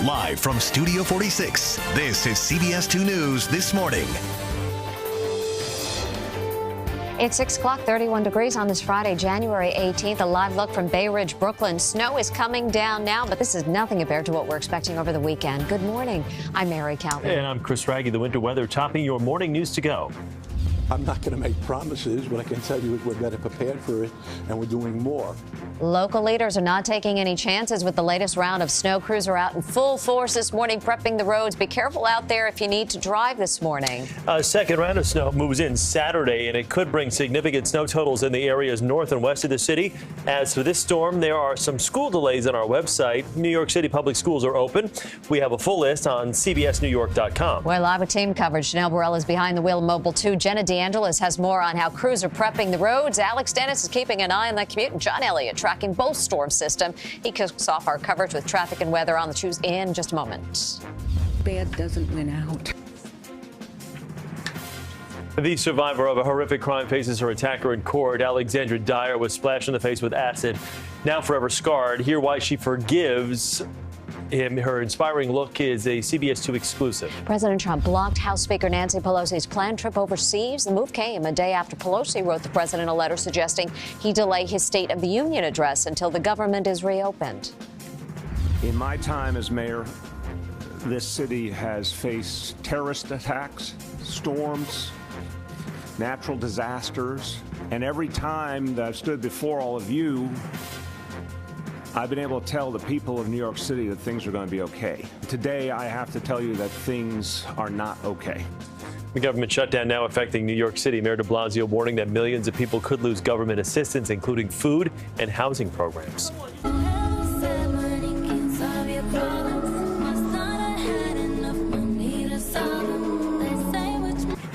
Live from Studio 46, this is CBS2 News This Morning. It's 6 o'clock, 31 degrees on this Friday, January 18th. A live look from Bay Ridge, Brooklyn. Snow is coming down now, but this is nothing compared to what we're expecting over the weekend. Good morning. I'm Mary Calvin. And I'm Chris Raggy. The winter weather topping your morning news to go. I'm not going to make promises. What I can tell you is we're better prepared for it, and we're doing more. Local leaders are not taking any chances with the latest round of snow crews are out in full force this morning, prepping the roads. Be careful out there if you need to drive this morning. A second round of snow moves in Saturday, and it could bring significant snow totals in the areas north and west of the city. As for this storm, there are some school delays on our website. New York City public schools are open. We have a full list on CBSNewYork.com. We're live with team coverage. Janelle Burrell is behind the wheel of Mobile 2. Jenna DeAngelis has more on how crews are prepping the roads. Alex Dennis is keeping an eye on that commute. And John Elliott tracking both storm system. He kicks off our coverage with traffic and weather on the twos in just a moment. Bad doesn't win out. The survivor of a horrific crime faces her attacker in court. Alexandra Dyer was splashed in the face with acid, now forever scarred. Hear why she forgives him. Her inspiring look is a CBS2 exclusive. President Trump blocked House Speaker Nancy Pelosi's planned trip overseas. The move came a day after Pelosi wrote the president a letter suggesting he delay his State of the Union address until the government is reopened. In my time as mayor, this city has faced terrorist attacks, storms, natural disasters, and every time that I've stood before all of you, I've been able to tell the people of New York City that things are going to be okay. Today, I have to tell you that things are not okay. The government shutdown now affecting New York City. Mayor de Blasio warning that millions of people could lose government assistance, including food and housing programs.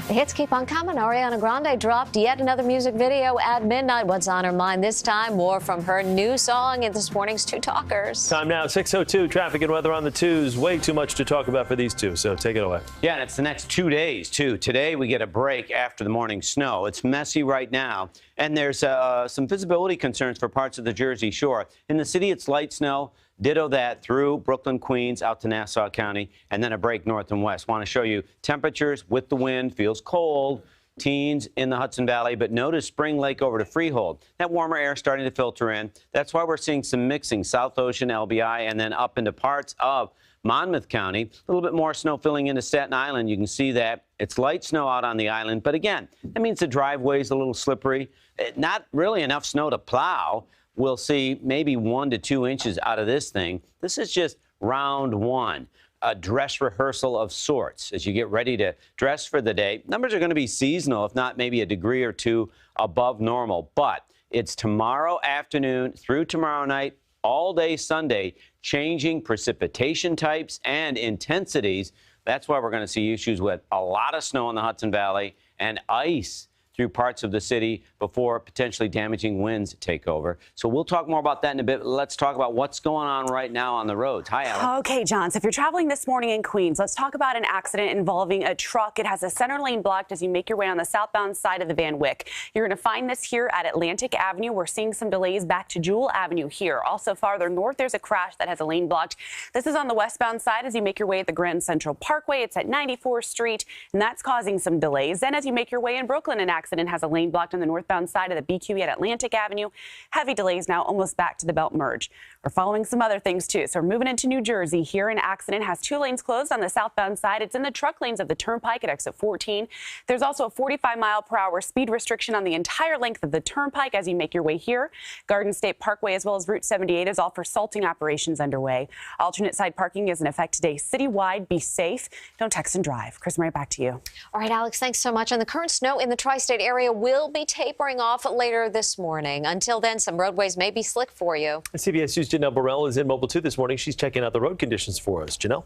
The hits keep on coming. Ariana Grande dropped yet another music video at midnight. What's on her mind this time? More from her new song in this morning's Two Talkers. Time now, 6:02. Traffic and weather on the twos. Way too much to talk about for these two, so take it away. Yeah, and it's the next 2 days, too. Today, we get a break after the morning snow. It's messy right now, and there's some visibility concerns for parts of the Jersey Shore. In the city, it's light snow. Ditto that through Brooklyn, Queens, out to Nassau County, and then a break north and west. Want to show you temperatures with the wind. Feels cold. Teens in the Hudson Valley, but notice Spring Lake over to Freehold. That warmer air starting to filter in. That's why we're seeing some mixing. South Ocean, LBI, and then up into parts of Monmouth County. A little bit more snow filling into Staten Island. You can see that. It's light snow out on the island, but again, that means the driveway's a little slippery. Not really enough snow to plow. We'll see maybe 1 to 2 inches out of this thing. This is just round one, a dress rehearsal of sorts as you get ready to dress for the day. Numbers are going to be seasonal, if not maybe a degree or two above normal. But it's tomorrow afternoon through tomorrow night, all day Sunday, changing precipitation types and intensities. That's why we're going to see issues with a lot of snow in the Hudson Valley and ice through parts of the city before potentially damaging winds take over. So we'll talk more about that in a bit. Let's talk about what's going on right now on the roads. Hi, Alex. Okay, John. So if you're traveling this morning in Queens, let's talk about an accident involving a truck. It has a center lane blocked as you make your way on the southbound side of the Van Wyck. You're going to find this here at Atlantic Avenue. We're seeing some delays back to Jewel Avenue here. Also farther north, there's a crash that has a lane blocked. This is on the westbound side as you make your way at the Grand Central Parkway. It's at 94th Street, and that's causing some delays. Then as you make your way in Brooklyn, an accident has a lane blocked on the northbound side of the BQE at Atlantic Avenue. Heavy delays now almost back to the Belt Merge. We're following some other things, too. So we're moving into New Jersey. Here, an accident has 2 lanes closed on the southbound side. It's in the truck lanes of the Turnpike at exit 14. There's also a 45-mile-per-hour speed restriction on the entire length of the Turnpike as you make your way here. Garden State Parkway as well as Route 78 is all for salting operations underway. Alternate side parking is in effect today citywide. Be safe. Don't text and drive. Chris, right back to you. All right, Alex, thanks so much. And the current snow in the tri-state area will be tapering off later this morning. Until then, some roadways may be slick for you. CBS 2's Janelle Burrell is in Mobile 2 this morning. She's checking out the road conditions for us. Janelle.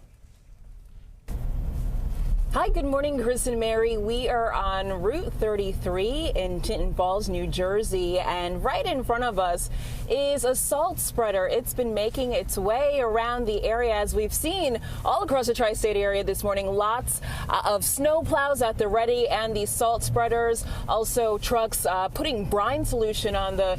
Hi, good morning, Chris and Mary. We are on Route 33 in Tinton Falls, New Jersey, and right in front of us is a salt spreader. It's been making its way around the area, as we've seen all across the tri-state area this morning. Lots of snow plows at the ready and these salt spreaders. Also, trucks putting brine solution on the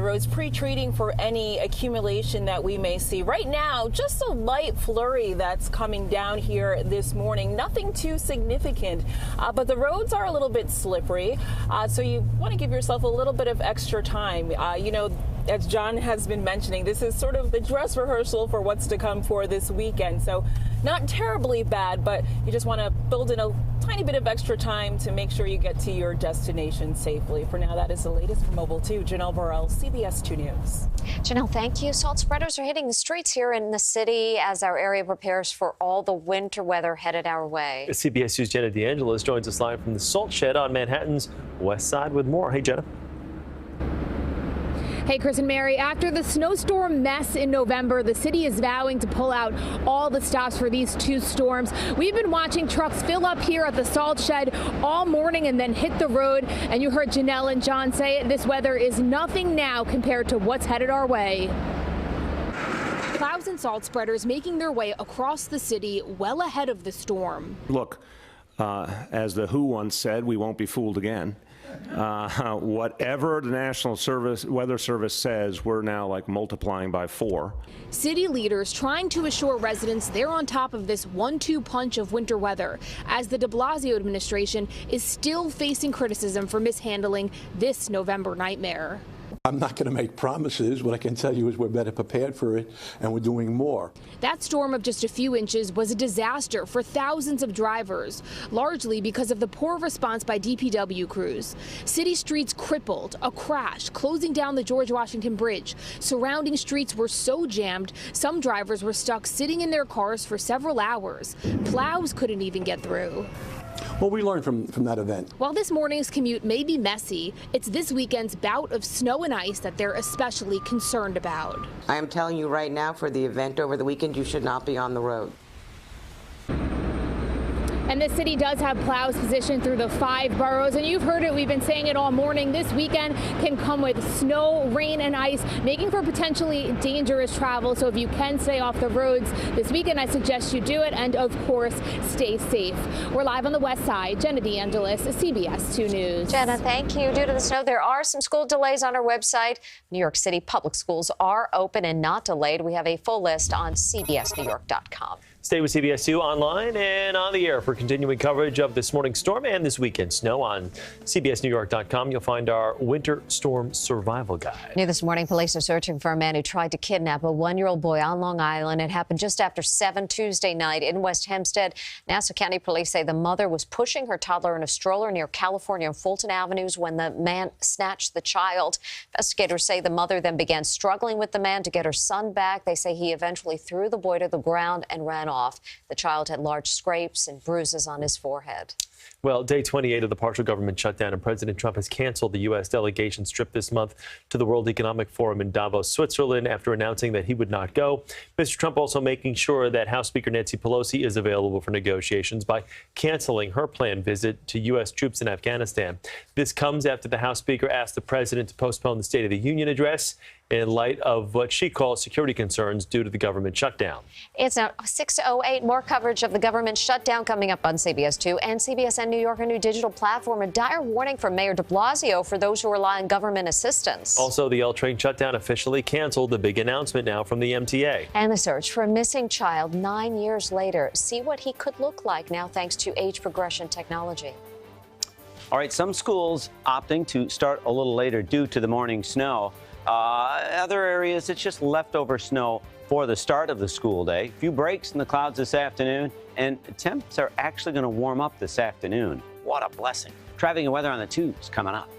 roads, pre-treating for any accumulation that we may see. Right now, just a light flurry that's coming down here this morning. Nothing too significant, but the roads are a little bit slippery, so you want to give yourself a little bit of extra time. You know, as John has been mentioning, this is sort of the dress rehearsal for what's to come for this weekend, so not terribly bad, but you just want to build in a tiny bit of extra time to make sure you get to your destination safely. For now, that is the latest from Mobile 2. Janelle Burrell, CBS 2 News. Janelle, thank you. Salt spreaders are hitting the streets here in the city as our area prepares for all the winter weather headed our way. CBS 2's Jenna DeAngelis joins us live from the salt shed on Manhattan's west side with more. Hey, Jenna. Hey, Chris and Mary, after the snowstorm mess in November, the city is vowing to pull out all the stops for these two storms. We've been watching trucks fill up here at the salt shed all morning and then hit the road. And you heard Janelle and John say it. This weather is nothing now compared to what's headed our way. Clouds and salt spreaders making their way across the city well ahead of the storm. Look, as the WHO once said, we won't be fooled again. Whatever the National Weather Service says, we're now like multiplying by 4. City leaders trying to assure residents they're on top of this 1-2 punch of winter weather, as the de Blasio administration is still facing criticism for mishandling this November nightmare. I'm not going to make promises. What I can tell you is we're better prepared for it, and we're doing more. That storm of just a few inches was a disaster for thousands of drivers, largely because of the poor response by DPW crews. City streets crippled, a crash, closing down the George Washington Bridge. Surrounding streets were so jammed, some drivers were stuck sitting in their cars for several hours. Plows couldn't even get through. Well, we learned from that event. While this morning's commute may be messy, it's this weekend's bout of snow and ice that they're especially concerned about. I am telling you right now, for the event over the weekend, you should not be on the road. And the city does have plows positioned through the 5 boroughs, and you've heard it, we've been saying it all morning. This weekend can come with snow, rain, and ice, making for potentially dangerous travel. So if you can stay off the roads this weekend, I suggest you do it, and of course, stay safe. We're live on the west side. Jenna DeAngelis, CBS 2 News. Jenna, thank you. Due to the snow, there are some school delays on our website. New York City public schools are open and not delayed. We have a full list on CBSNewYork.com. Stay with CBS 2 online and on the air for continuing coverage of this morning's storm and this weekend's snow. On CBSNewYork.com, you'll find our winter storm survival guide. New this morning, police are searching for a man who tried to kidnap a 1-year-old boy on Long Island. It happened just after 7 Tuesday night in West Hempstead. Nassau County police say the mother was pushing her toddler in a stroller near California and Fulton Avenues when the man snatched the child. Investigators say the mother then began struggling with the man to get her son back. They say he eventually threw the boy to the ground and ran off. The child had large scrapes and bruises on his forehead. Well, day 28 of the partial government shutdown, and President Trump has canceled the U.S. delegation's trip this month to the World Economic Forum in Davos, Switzerland, after announcing that he would not go. Mr. Trump also making sure that House Speaker Nancy Pelosi is available for negotiations by canceling her planned visit to U.S. troops in Afghanistan. This comes after the House Speaker asked the president to postpone the State of the Union address in light of what she calls security concerns due to the government shutdown. It's now 6:08. More coverage of the government shutdown coming up on CBS 2 and CBSN New York, a new digital platform. A dire warning from Mayor de Blasio for those who rely on government assistance. Also, the L train shutdown officially canceled. The big announcement now from the MTA. And the search for a missing child 9 years later. See what he could look like now thanks to age progression technology. All right, some schools opting to start a little later due to the morning snow. Other areas, it's just leftover snow for the start of the school day. A few breaks in the clouds this afternoon, and temps are actually going to warm up this afternoon. What a blessing. Traffic and weather on the 2s coming up.